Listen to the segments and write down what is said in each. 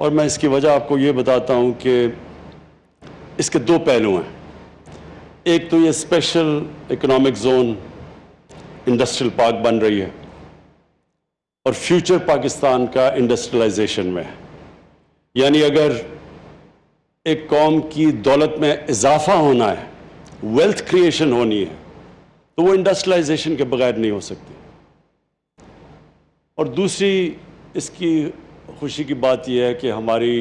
اور میں اس کی وجہ آپ کو یہ بتاتا ہوں کہ اس کے دو پہلو ہیں. ایک تو یہ special economic zone industrial park بن رہی ہے اور فیوچر پاکستان کا انڈسٹریلائزیشن میں ہے. یعنی اگر ایک قوم کی دولت میں اضافہ ہونا ہے, ویلتھ کریشن ہونی ہے, تو وہ انڈسٹریلائزیشن کے بغیر نہیں ہو سکتی. اور دوسری اس کی خوشی کی بات یہ ہے کہ ہماری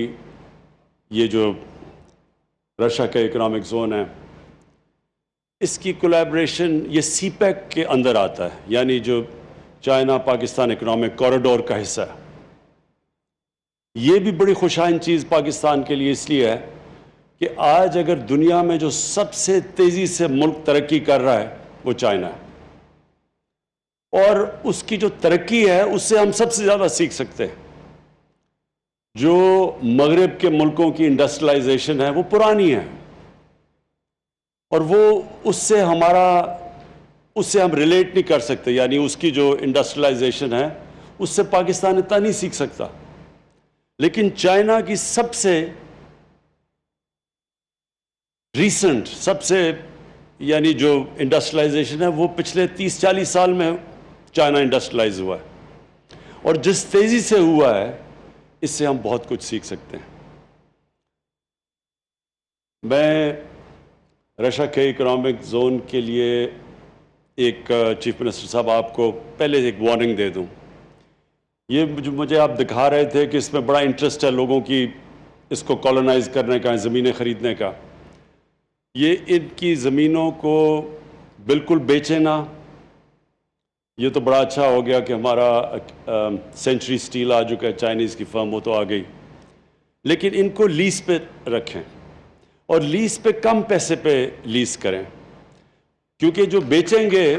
یہ جو رشیا کا اکنامک زون ہے, اس کی کولیبریشن یہ سی پیک کے اندر آتا ہے, یعنی جو چائنا پاکستان اکنامک کوریڈور کا حصہ ہے. یہ بھی بڑی خوشائن چیز پاکستان کے لیے اس لیے ہے کہ آج اگر دنیا میں جو سب سے تیزی سے ملک ترقی کر رہا ہے وہ چائنا ہے, اور اس کی جو ترقی ہے اس سے ہم سب سے زیادہ سیکھ سکتے ہیں. جو مغرب کے ملکوں کی انڈسٹریلائزیشن ہے وہ پرانی ہے, اور وہ اس سے ہم ریلیٹ نہیں کر سکتے. یعنی اس کی جو انڈسٹریلائزیشن ہے اس سے پاکستان اتنا نہیں سیکھ سکتا. لیکن چائنا کی سب سے ریسنٹ یعنی جو انڈسٹریلائزیشن ہے وہ پچھلے 30-40 سال میں چائنا انڈسٹریلائز ہوا ہے, اور جس تیزی سے ہوا ہے اس سے ہم بہت کچھ سیکھ سکتے ہیں. میں رشیا کے اکنامک زون کے لیے ایک چیف منسٹر صاحب آپ کو پہلے ایک وارننگ دے دوں. یہ مجھے آپ دکھا رہے تھے کہ اس میں بڑا انٹرسٹ ہے لوگوں کی, اس کو کالونائز کرنے کا, زمینیں خریدنے کا. یہ ان کی زمینوں کو بالکل بیچے نہ. یہ تو بڑا اچھا ہو گیا کہ ہمارا سینچری اسٹیل آ چکا ہے, چائنیز کی فرم, وہ تو آ گئی. لیکن ان کو لیز پہ رکھیں, اور لیز پہ کم پیسے پہ لیز کریں, کیونکہ جو بیچیں گے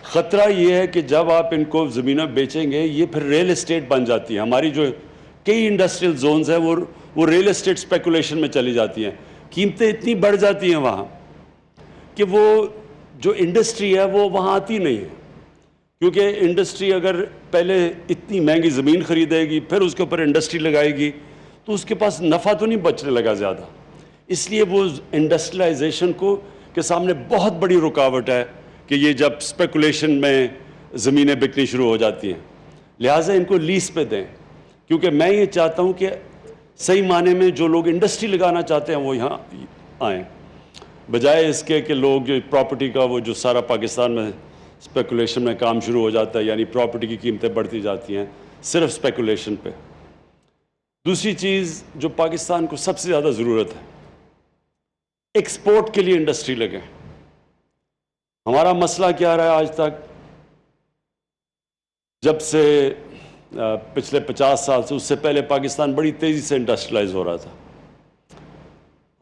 خطرہ یہ ہے کہ جب آپ ان کو زمینیں بیچیں گے یہ پھر ریل اسٹیٹ بن جاتی ہے. ہماری جو کئی انڈسٹریل زونز ہیں وہ ریل اسٹیٹ اسپیکولیشن میں چلی جاتی ہیں. قیمتیں اتنی بڑھ جاتی ہیں وہاں کہ وہ جو انڈسٹری ہے وہ وہاں آتی نہیں ہے, کیونکہ انڈسٹری اگر پہلے اتنی مہنگی زمین خریدے گی پھر اس کے اوپر انڈسٹری لگائے گی تو اس کے پاس نفع تو نہیں بچنے لگا زیادہ. اس لیے وہ انڈسٹریلائزیشن کے سامنے بہت بڑی رکاوٹ ہے کہ یہ جب اسپیکولیشن میں زمینیں بکنی شروع ہو جاتی ہیں. لہٰذا ان کو لیز پہ دیں, کیونکہ میں یہ چاہتا ہوں کہ صحیح معنی میں جو لوگ انڈسٹری لگانا چاہتے ہیں وہ یہاں آئیں, بجائے اس کے کہ لوگ جو پراپرٹی کا وہ جو سارا پاکستان میں اسپیکولیشن میں کام شروع ہو جاتا ہے, یعنی پراپرٹی کی قیمتیں بڑھتی جاتی ہیں صرف اسپیکولیشن پہ. دوسری چیز جو پاکستان کو سب سے زیادہ ضرورت ہے, ایکسپورٹ کے لیے انڈسٹری لگے. ہمارا مسئلہ کیا رہا ہے آج تک, جب سے پچھلے 50 سال سے, اس سے پہلے پاکستان بڑی تیزی سے انڈسٹریلائز ہو رہا تھا.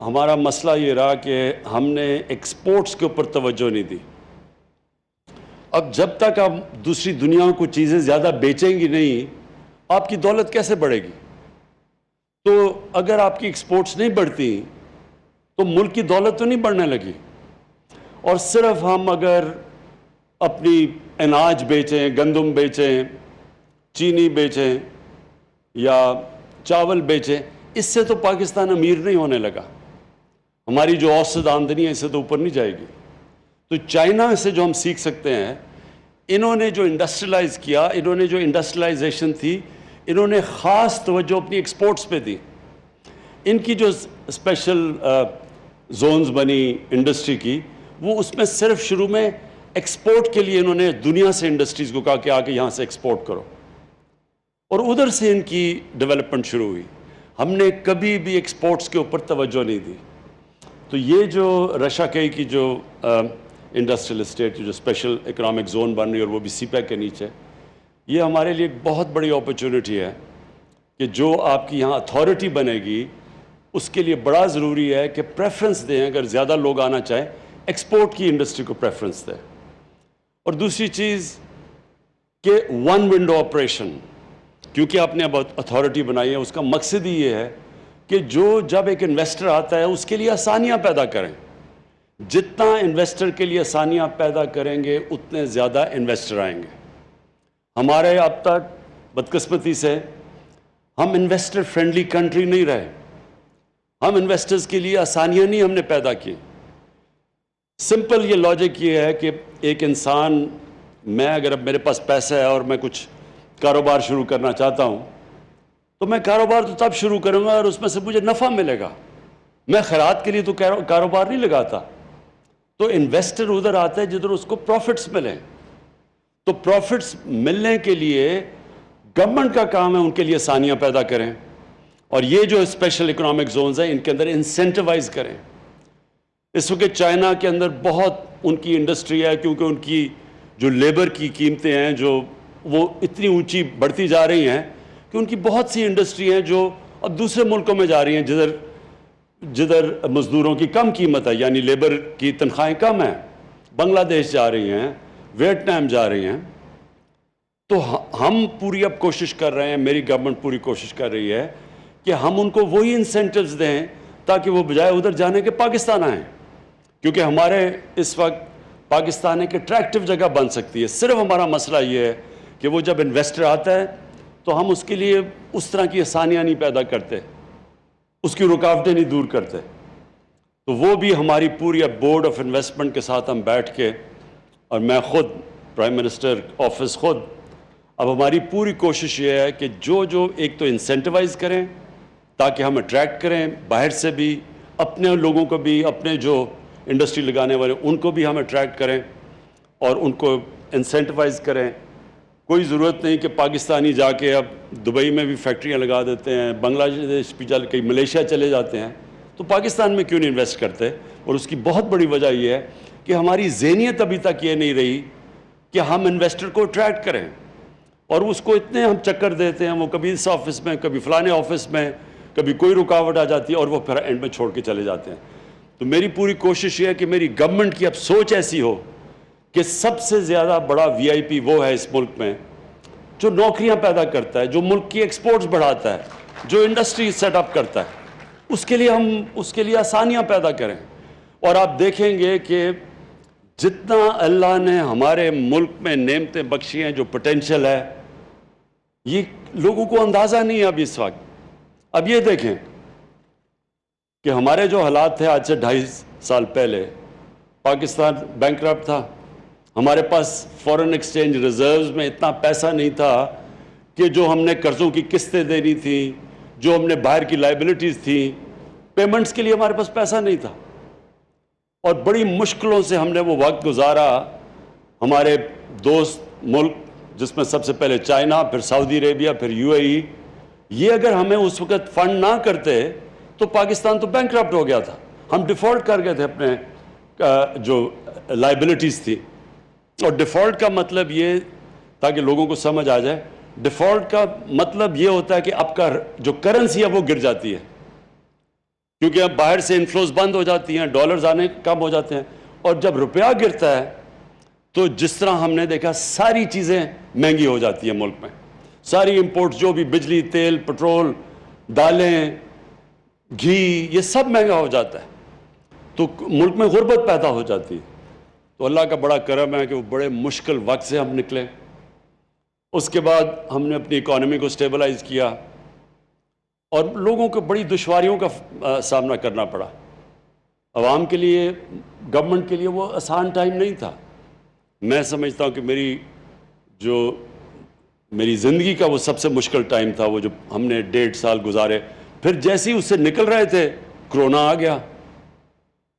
ہمارا مسئلہ یہ رہا کہ ہم نے ایکسپورٹس کے اوپر توجہ نہیں دی. اب جب تک آپ دوسری دنیا کو چیزیں زیادہ بیچیں گی نہیں, آپ کی دولت کیسے بڑھے گی؟ تو اگر آپ کی ایکسپورٹس نہیں بڑھتی تو ملک کی دولت تو نہیں بڑھنے لگی. اور صرف ہم اگر اپنی اناج بیچیں, گندم بیچیں, چینی بیچیں یا چاول بیچیں, اس سے تو پاکستان امیر نہیں ہونے لگا. ہماری جو اوسط آمدنی ہے اس سے تو اوپر نہیں جائے گی. تو چائنا سے جو ہم سیکھ سکتے ہیں, انہوں نے جو انڈسٹریلائز کیا, انہوں نے جو انڈسٹریلائزیشن تھی, انہوں نے خاص توجہ اپنی ایکسپورٹس پہ دی. ان کی جو اسپیشل زونز بنی انڈسٹری کی, وہ اس میں صرف شروع میں ایکسپورٹ کے لیے انہوں نے دنیا سے انڈسٹریز کو کہا کہ آ کے یہاں سے ایکسپورٹ کرو, اور ادھر سے ان کی ڈیولپمنٹ شروع ہوئی. ہم نے کبھی بھی ایکسپورٹس کے اوپر توجہ نہیں دی. تو یہ جو رشیا کی جو انڈسٹریل اسٹیٹ جو اسپیشل اکنامک زون بن رہی ہے, اور وہ بھی سی پیک کے نیچے, یہ ہمارے لیے ایک بہت بڑی اپرچونٹی ہے کہ جو آپ کی یہاں اتھارٹی بنے گی اس کے لیے بڑا ضروری ہے کہ پریفرنس دیں, اگر زیادہ لوگ آنا چاہیں ایکسپورٹ کی انڈسٹری کو پریفرنس دیں. اور دوسری چیز کہ ون ونڈو آپریشن, کیونکہ آپ نے اب اتھارٹی بنائی ہے, اس کا مقصد ہی یہ ہے کہ جب ایک انویسٹر آتا ہے اس کے لیے آسانیاں پیدا کریں. جتنا انویسٹر کے لیے آسانیاں پیدا کریں گے اتنے زیادہ انویسٹر آئیں گے. ہمارے اب تک بدقسمتی سے ہم انویسٹر فرینڈلی کنٹری نہیں رہے. ہم انویسٹرز کے لیے آسانیاں نہیں ہم نے پیدا کی. سمپل یہ لاجک یہ ہے کہ ایک انسان, میں اگر اب میرے پاس پیسہ ہے اور میں کچھ کاروبار شروع کرنا چاہتا ہوں تو میں کاروبار تو تب شروع کروں گا اور اس میں سے مجھے نفع ملے گا. میں خیرات کے لیے تو کاروبار نہیں لگاتا. تو انویسٹر ادھر آتا ہے جدھر اس کو پروفٹس ملیں. تو پروفٹس ملنے کے لیے گورنمنٹ کا کام ہے ان کے لیے آسانیاں پیدا کریں, اور یہ جو اسپیشل اکنامک زونز ہیں ان کے اندر انسینٹیوائز کریں. اس وقت چائنا کے اندر بہت ان کی انڈسٹری ہے, کیونکہ ان کی جو لیبر کی قیمتیں ہیں جو وہ اتنی اونچی بڑھتی جا رہی ہیں کہ ان کی بہت سی انڈسٹری ہیں جو اب دوسرے ملکوں میں جا رہی ہیں جدھر مزدوروں کی کم قیمت ہے, یعنی لیبر کی تنخواہیں کم ہیں. بنگلہ دیش جا رہی ہیں, ویتنام جا رہی ہیں. تو ہم پوری اب کوشش کر رہے ہیں, میری گورنمنٹ پوری کوشش کر رہی ہے کہ ہم ان کو وہی انسینٹیوز دیں تاکہ وہ بجائے ادھر جانے کے پاکستان آئیں, کیونکہ ہمارے اس وقت پاکستان ایک اٹریکٹیو جگہ بن سکتی ہے. صرف ہمارا مسئلہ یہ ہے کہ وہ جب انویسٹر آتا ہے تو ہم اس کے لیے اس طرح کی آسانیاں نہیں پیدا کرتے, اس کی رکاوٹیں نہیں دور کرتے. تو وہ بھی ہماری پوری اب بورڈ آف انویسٹمنٹ کے ساتھ ہم بیٹھ کے, اور میں خود پرائم منسٹر آفس خود, اب ہماری پوری کوشش یہ ہے کہ جو ایک تو انسینٹیوائز کریں تاکہ ہم اٹریکٹ کریں باہر سے بھی, اپنے لوگوں کو بھی, اپنے جو انڈسٹری لگانے والے ان کو بھی ہم اٹریکٹ کریں اور ان کو انسینٹیوائز کریں. کوئی ضرورت نہیں کہ پاکستانی جا کے اب دبئی میں بھی فیکٹریاں لگا دیتے ہیں, بنگلہ دیش بھی چل کے ملیشیا چلے جاتے ہیں, تو پاکستان میں کیوں نہیں انویسٹ کرتے؟ اور اس کی بہت بڑی وجہ یہ ہے کہ ہماری ذہنیت ابھی تک یہ نہیں رہی کہ ہم انویسٹر کو اٹریکٹ کریں, اور اس کو اتنے ہم چکر دیتے ہیں, وہ کبھی اس آفس میں, کبھی فلانے آفس میں, کبھی کوئی رکاوٹ آ جاتی ہے اور وہ پھر اینڈ میں چھوڑ کے چلے جاتے ہیں. تو میری پوری کوشش یہ ہے کہ میری گورنمنٹ کی اب سوچ ایسی ہو کہ سب سے زیادہ بڑا وی آئی پی وہ ہے اس ملک میں جو نوکریاں پیدا کرتا ہے, جو ملک کی ایکسپورٹس بڑھاتا ہے, جو انڈسٹری سیٹ اپ کرتا ہے. اس کے لیے ہم اس کے لیے آسانیاں پیدا کریں. اور آپ دیکھیں گے کہ جتنا اللہ نے ہمارے ملک میں نعمتیں بخشی ہیں, جو پوٹینشیل ہے, یہ لوگوں کو اندازہ نہیں ہے اب اس وقت. اب یہ دیکھیں کہ ہمارے جو حالات تھے آج سے 2.5 سال پہلے, پاکستان بینکرپٹ تھا, ہمارے پاس فورن ایکسچینج ریزروز میں اتنا پیسہ نہیں تھا کہ جو ہم نے قرضوں کی قسطیں دینی تھیں, جو ہم نے باہر کی لائبلٹیز تھیں, پیمنٹس کے لیے ہمارے پاس پیسہ نہیں تھا, اور بڑی مشکلوں سے ہم نے وہ وقت گزارا. ہمارے دوست ملک جس میں سب سے پہلے چائنا, پھر سعودی عربیہ, پھر UAE, یہ اگر ہمیں اس وقت فنڈ نہ کرتے تو پاکستان تو بینکرپٹ ہو گیا تھا. ہم ڈیفالٹ کر گئے تھے اپنے جو لائبلٹیز تھی. اور ڈیفالٹ کا مطلب یہ, تاکہ لوگوں کو سمجھ آ جائے, ڈیفالٹ کا مطلب یہ ہوتا ہے کہ آپ کا جو کرنسی ہے وہ گر جاتی ہے, کیونکہ اب باہر سے انفلوز بند ہو جاتی ہیں, ڈالرز آنے کم ہو جاتے ہیں. اور جب روپیہ گرتا ہے تو جس طرح ہم نے دیکھا ساری چیزیں مہنگی ہو جاتی ہیں ملک میں. ساری امپورٹس, جو بھی بجلی, تیل, پٹرول, دالیں, گھی, یہ سب مہنگا ہو جاتا ہے. تو ملک میں غربت پیدا ہو جاتی ہے. تو اللہ کا بڑا کرم ہے کہ وہ بڑے مشکل وقت سے ہم نکلے. اس کے بعد ہم نے اپنی اکانومی کو سٹیبلائز کیا, اور لوگوں کو بڑی دشواریوں کا سامنا کرنا پڑا. عوام کے لیے, گورنمنٹ کے لیے وہ آسان ٹائم نہیں تھا. میں سمجھتا ہوں کہ میری زندگی کا وہ سب سے مشکل ٹائم تھا, وہ جو ہم نے 1.5 سال گزارے. پھر جیسے ہی اس سے نکل رہے تھے کرونا آ گیا,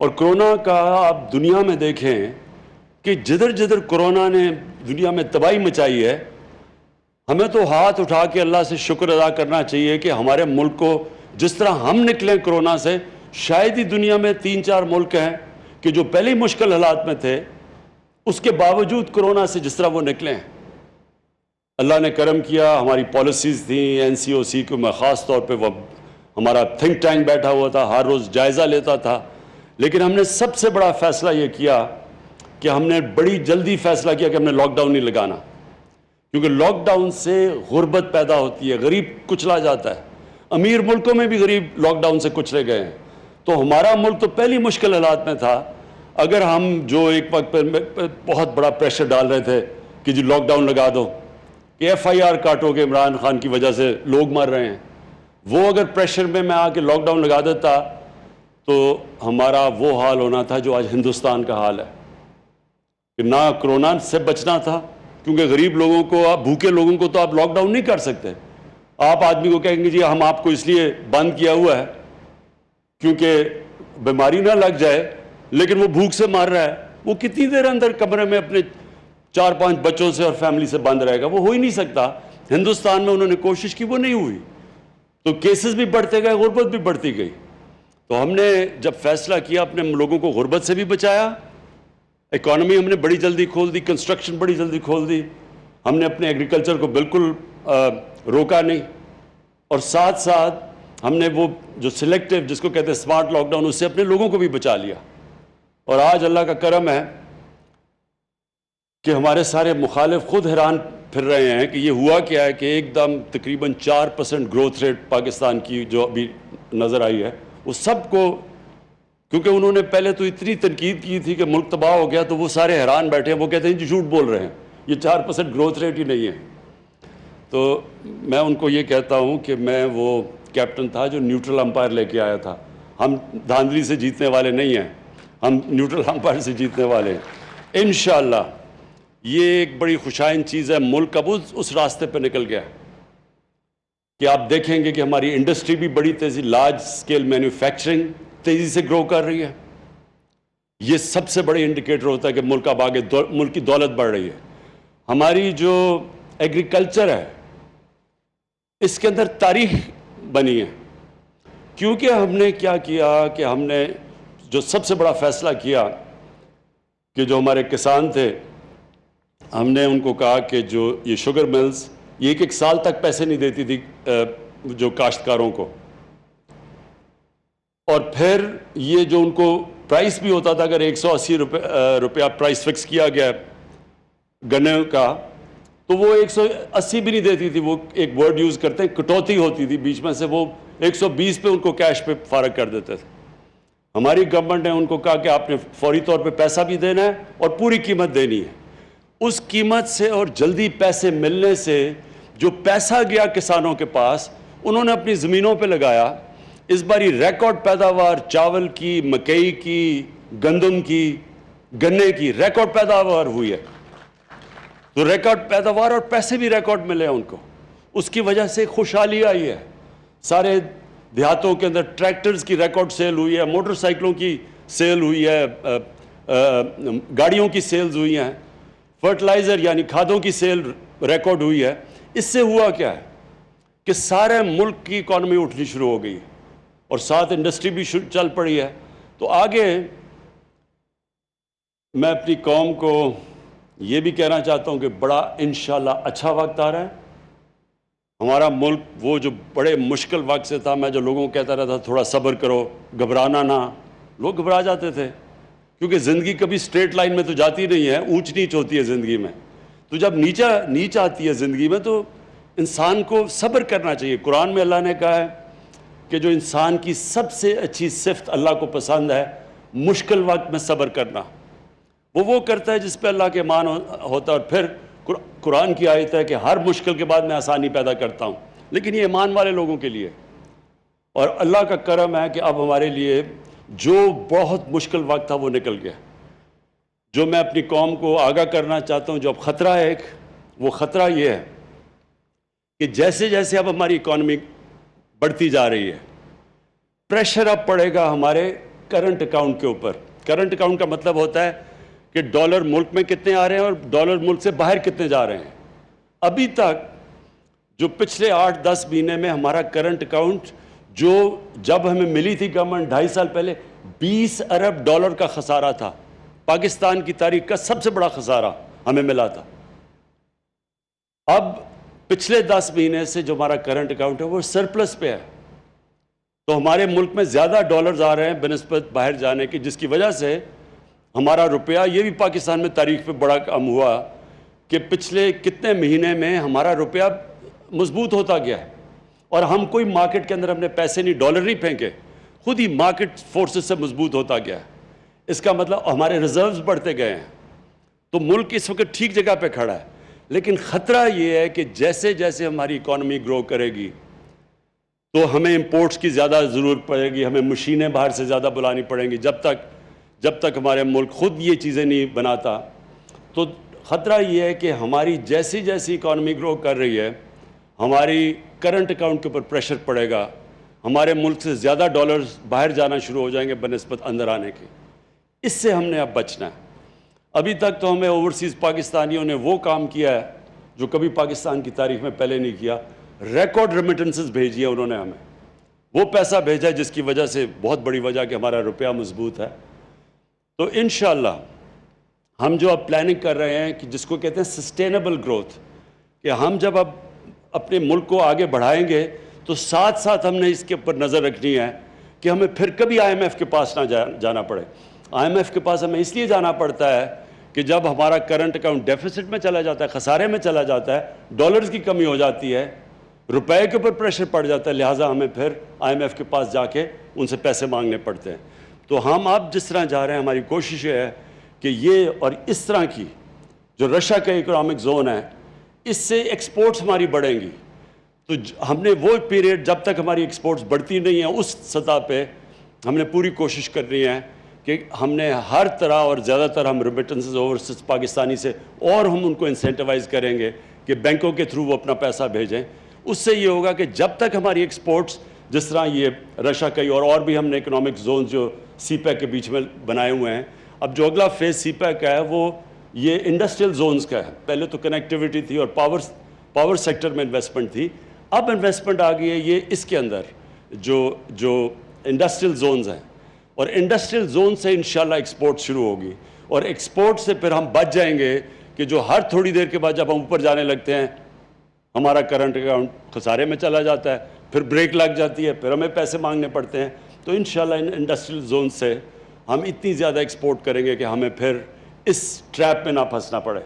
اور کرونا کا آپ دنیا میں دیکھیں کہ جدھر کرونا نے دنیا میں تباہی مچائی ہے, ہمیں تو ہاتھ اٹھا کے اللہ سے شکر ادا کرنا چاہیے کہ ہمارے ملک کو جس طرح ہم نکلیں کرونا سے, شاید ہی دنیا میں 3-4 ملک ہیں کہ جو پہلے مشکل حالات میں تھے, اس کے باوجود کرونا سے جس طرح وہ نکلے ہیں. اللہ نے کرم کیا, ہماری پالیسیز تھیں. NCOC کو میں خاص طور پہ, وہ ہمارا تھنک ٹینک بیٹھا ہوا تھا, ہر روز جائزہ لیتا تھا. لیکن ہم نے سب سے بڑا فیصلہ یہ کیا کہ ہم نے بڑی جلدی فیصلہ کیا کہ ہم نے لاک ڈاؤن نہیں لگانا, کیونکہ لاک ڈاؤن سے غربت پیدا ہوتی ہے, غریب کچلا جاتا ہے. امیر ملکوں میں بھی غریب لاک ڈاؤن سے کچلے گئے ہیں. تو ہمارا ملک تو پہلی مشکل حالات میں تھا. اگر ہم جو ایک وقت پہ بہت بڑا پریشر ڈال رہے تھے کہ جی لاک ڈاؤن لگا دو, کہ FIR کاٹو کہ عمران خان کی وجہ سے لوگ مر رہے ہیں, وہ اگر پریشر میں آ کے لاک ڈاؤن لگا دیتا تو ہمارا وہ حال ہونا تھا جو آج ہندوستان کا حال ہے کہ نہ کرونا سے بچنا تھا، کیونکہ غریب لوگوں کو، بھوکے لوگوں کو تو آپ لاک ڈاؤن نہیں کر سکتے. آپ آدمی کو کہیں گے جی ہم آپ کو اس لیے بند کیا ہوا ہے کیونکہ بیماری نہ لگ جائے، لیکن وہ بھوک سے مار رہا ہے، وہ کتنی دیر اندر کمرے میں اپنے 4-5 بچوں سے اور فیملی سے بند رہے گا؟ وہ ہو ہی نہیں سکتا. ہندوستان میں انہوں نے کوشش کی، وہ نہیں ہوئی، تو کیسز بھی بڑھتے گئے، غربت بھی بڑھتی گئی. تو ہم نے جب فیصلہ کیا، اپنے لوگوں کو غربت سے بھی بچایا، اکانومی ہم نے بڑی جلدی کھول دی، کنسٹرکشن بڑی جلدی کھول دی، ہم نے اپنے ایگریکلچر کو بالکل روکا نہیں، اور ساتھ ساتھ ہم نے وہ جو سلیکٹیو جس کو کہتے ہیں سمارٹ لاک ڈاؤن، اس سے اپنے لوگوں کو بھی بچا لیا. اور آج اللہ کا کرم ہے کہ ہمارے سارے مخالف خود حیران پھر رہے ہیں کہ یہ ہوا کیا ہے کہ ایک دم تقریباً 4% گروتھ ریٹ پاکستان کی جو ابھی نظر آئی ہے، وہ سب کو، کیونکہ انہوں نے پہلے تو اتنی تنقید کی تھی کہ ملک تباہ ہو گیا، تو وہ سارے حیران بیٹھے ہیں، وہ کہتے ہیں جی جھوٹ بول رہے ہیں، یہ 4% گروتھ ریٹ ہی نہیں ہے. تو میں ان کو یہ کہتا ہوں کہ میں وہ کیپٹن تھا جو نیوٹرل امپائر لے کے آیا تھا. ہم دھاندلی سے جیتنے والے نہیں ہیں، ہم نیوٹرل امپائر سے جیتنے والے ہیں. انشاءاللہ یہ ایک بڑی خوشائن چیز ہے. ملک اب اس راستے پہ نکل گیا کہ آپ دیکھیں گے کہ ہماری انڈسٹری بھی بڑی تیزی، لارج سکیل مینوفیکچرنگ تیزی سے گرو کر رہی ہے. یہ سب سے بڑی انڈیکیٹر ہوتا ہے کہ ملک اب آگے، ملک کی دولت بڑھ رہی ہے. ہماری جو ایگریکلچر ہے اس کے اندر تاریخ بنی ہے، کیونکہ ہم نے کیا کیا کہ ہم نے جو سب سے بڑا فیصلہ کیا کہ جو ہمارے کسان تھے، ہم نے ان کو کہا کہ جو یہ شوگر ملز یہ ایک سال تک پیسے نہیں دیتی تھی جو کاشتکاروں کو، اور پھر یہ جو ان کو پرائس بھی ہوتا تھا، اگر 180 روپیہ پرائس فکس کیا گیا گنے کا، تو وہ 180 بھی نہیں دیتی تھی. وہ ایک ورڈ یوز کرتے ہیں کٹوتی ہوتی تھی بیچ میں سے، وہ 120 پہ ان کو کیش پہ فارغ کر دیتے تھے. ہماری گورنمنٹ نے ان کو کہا کہ آپ نے فوری طور پہ پیسہ بھی دینا ہے اور پوری قیمت دینی ہے. اس قیمت سے اور جلدی پیسے ملنے سے جو پیسہ گیا کسانوں کے پاس، انہوں نے اپنی زمینوں پہ لگایا. اس باری ریکارڈ پیداوار چاول کی، مکئی کی، گندم کی، گنے کی ریکارڈ پیداوار ہوئی ہے. تو ریکارڈ پیداوار اور پیسے بھی ریکارڈ ملے ہیں ان کو. اس کی وجہ سے خوشحالی آئی ہے. سارے دیہاتوں کے اندر ٹریکٹرز کی ریکارڈ سیل ہوئی ہے، موٹر سائیکلوں کی سیل ہوئی ہے، گاڑیوں کی سیلز ہوئی ہیں، فرٹیلائزر یعنی کھادوں کی سیل ریکارڈ ہوئی ہے. اس سے ہوا کیا ہے کہ سارے ملک کی اکانومی اٹھنی شروع ہو گئی ہے اور ساتھ انڈسٹری بھی چل پڑی ہے. تو آگے میں اپنی قوم کو یہ بھی کہنا چاہتا ہوں کہ بڑا انشاءاللہ اچھا وقت آ رہا ہے. ہمارا ملک وہ جو بڑے مشکل وقت سے تھا، میں جو لوگوں کو کہتا رہتا تھوڑا صبر کرو، گھبرانا نہ، لوگ گھبرا جاتے تھے کیونکہ زندگی کبھی سٹریٹ لائن میں تو جاتی نہیں ہے، اونچ نیچ ہوتی ہے زندگی میں. تو جب نیچ آتی ہے زندگی میں تو انسان کو صبر کرنا چاہیے. قرآن میں اللہ نے کہا ہے کہ جو انسان کی سب سے اچھی صفت اللہ کو پسند ہے مشکل وقت میں صبر کرنا. وہ کرتا ہے جس پہ اللہ کے ایمان ہوتا ہے. اور پھر قرآن کی آیت ہے کہ ہر مشکل کے بعد میں آسانی پیدا کرتا ہوں، لیکن یہ ایمان والے لوگوں کے لیے. اور اللہ کا کرم ہے کہ اب ہمارے لیے جو بہت مشکل وقت تھا وہ نکل گیا. جو میں اپنی قوم کو آگاہ کرنا چاہتا ہوں، جو اب خطرہ ہے ایک، وہ خطرہ یہ ہے کہ جیسے جیسے اب ہماری اکانومی بڑھتی جا رہی ہے، پریشر اب پڑے گا ہمارے کرنٹ اکاؤنٹ کے اوپر. کرنٹ اکاؤنٹ کا مطلب ہوتا ہے کہ ڈالر ملک میں کتنے آ رہے ہیں اور ڈالر ملک سے باہر کتنے جا رہے ہیں. ابھی تک جو پچھلے 8-10 مہینے میں ہمارا کرنٹ اکاؤنٹ جو جب ہمیں ملی تھی گورنمنٹ 2.5 سال پہلے، 20 ارب ڈالر کا خسارہ تھا. پاکستان کی تاریخ کا سب سے بڑا خسارہ ہمیں ملا تھا. اب پچھلے 10 مہینے سے جو ہمارا کرنٹ اکاؤنٹ ہے وہ سرپلس پہ ہے. تو ہمارے ملک میں زیادہ ڈالرز آ رہے ہیں بنسبت باہر جانے کی، جس کی وجہ سے ہمارا روپیہ، یہ بھی پاکستان میں تاریخ پہ بڑا کم ہوا کہ پچھلے کتنے مہینے میں ہمارا روپیہ مضبوط ہوتا گیا ہے. اور ہم کوئی مارکیٹ کے اندر اپنے پیسے نہیں، ڈالر نہیں پھینکے، خود ہی مارکیٹ فورسز سے مضبوط ہوتا گیا ہے. اس کا مطلب ہمارے ریزروز بڑھتے گئے ہیں. تو ملک اس وقت ٹھیک جگہ پہ کھڑا ہے. لیکن خطرہ یہ ہے کہ جیسے جیسے ہماری اکانومی گرو کرے گی، تو ہمیں امپورٹس کی زیادہ ضرورت پڑے گی, ہمیں مشینیں باہر سے زیادہ بلانی پڑیں گی. جب تک ہمارے ملک خود یہ چیزیں نہیں بناتا, تو خطرہ یہ ہے کہ ہماری جیسی جیسی اکانومی گرو کر رہی ہے, ہماری کرنٹ اکاؤنٹ کے اوپر پریشر پڑے گا, ہمارے ملک سے زیادہ ڈالرز باہر جانا شروع ہو جائیں گے بنسبت اندر آنے کے. اس سے ہم نے اب بچنا ہے. ابھی تک تو ہمیں اوورسیز پاکستانیوں نے وہ کام کیا ہے جو کبھی پاکستان کی تاریخ میں پہلے نہیں کیا. ریکارڈ ریمیٹنسز بھیجی ہیں انہوں نے ہمیں, وہ پیسہ بھیجا ہے جس کی وجہ سے بہت بڑی وجہ کہ ہمارا روپیہ مضبوط ہے. تو انشاءاللہ ہم جو اب پلاننگ کر رہے ہیں کہ جس کو کہتے ہیں سسٹینیبل گروتھ, کہ ہم جب اب اپنے ملک کو آگے بڑھائیں گے تو ساتھ ساتھ ہم نے اس کے اوپر نظر رکھنی ہے کہ ہمیں پھر کبھی IMF کے پاس نہ جانا پڑے. IMF کے پاس ہمیں اس لیے جانا پڑتا ہے کہ جب ہمارا کرنٹ اکاؤنٹ ڈیفیسٹ میں چلا جاتا ہے, خسارے میں چلا جاتا ہے, ڈالرز کی کمی ہو جاتی ہے, روپے کے اوپر پریشر پڑ جاتا ہے, لہٰذا ہمیں پھر IMF کے پاس جا کے ان سے پیسے مانگنے پڑتے ہیں. تو ہم اب جس طرح جا رہے ہیں, ہماری کوشش یہ ہے کہ یہ اور اس طرح کی جو رشیا کا اکنامک زون ہے, اس سے ایکسپورٹس ہماری بڑھیں گی. تو ہم نے وہ پیریڈ جب تک ہماری ایکسپورٹس بڑھتی نہیں ہیں اس سطح پہ ہم نے پوری کوشش کرنی ہے کہ ہم نے ہر طرح اور زیادہ تر ہم ریمیٹنسز اوورسیز پاکستانی سے, اور ہم ان کو انسینٹیوائز کریں گے کہ بینکوں کے تھرو وہ اپنا پیسہ بھیجیں. اس سے یہ ہوگا کہ جب تک ہماری ایکسپورٹس جس طرح یہ رشیا کا اور بھی ہم نے اکنامک زونز جو سی پیک کے بیچ میں بنائے ہوئے ہیں, اب جو اگلا فیز سی پیک کا ہے وہ یہ انڈسٹریل زونز کا ہے. پہلے تو کنیکٹیوٹی تھی اور پاور سیکٹر میں انویسٹمنٹ تھی, اب انویسٹمنٹ آ گئی ہے یہ اس کے اندر جو انڈسٹریل زونز ہیں, اور انڈسٹریل زون سے انشاءاللہ ایکسپورٹ شروع ہوگی, اور ایکسپورٹ سے پھر ہم بچ جائیں گے کہ جو ہر تھوڑی دیر کے بعد جب ہم اوپر جانے لگتے ہیں ہمارا کرنٹ اکاؤنٹ خسارے میں چلا جاتا ہے, پھر بریک لگ جاتی ہے, پھر ہمیں پیسے مانگنے پڑتے ہیں. تو انشاءاللہ ان انڈسٹریل زون سے ہم اتنی زیادہ ایکسپورٹ کریں گے کہ ہمیں پھر اس ٹریپ میں نہ پھنسنا پڑے.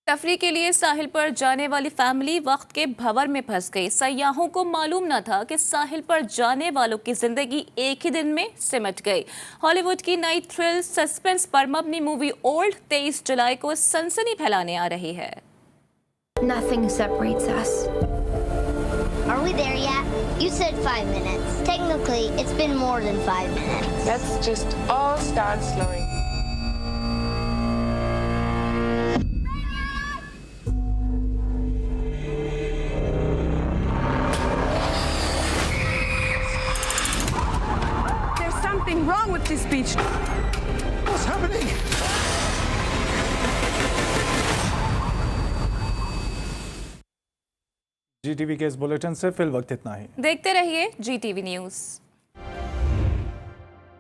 تفریح کے لیے ساحل پر جانے والی فیملی وقت کے بھنور میں پھنس گئی. سیاحوں کو معلوم نہ تھا کہ ساحل پر جانے والوں کی زندگی ایک ہی دن میں سمٹ گئی. ہالی ووڈ کی نئی تھرل سسپنس پر مبنی مووی اولڈ 23 جولائی کو سنسنی پھیلانے آ رہی ہے. Nothing separates us. Are we there yet? You said 5 minutes. Technically, it's been more than 5 minutes. Let's just all start slowing. There's something wrong with this beach. What's happening? GTV کے اس bulletin سے فی الوقت اتنا ہی. دیکھتے رہیے GTV news.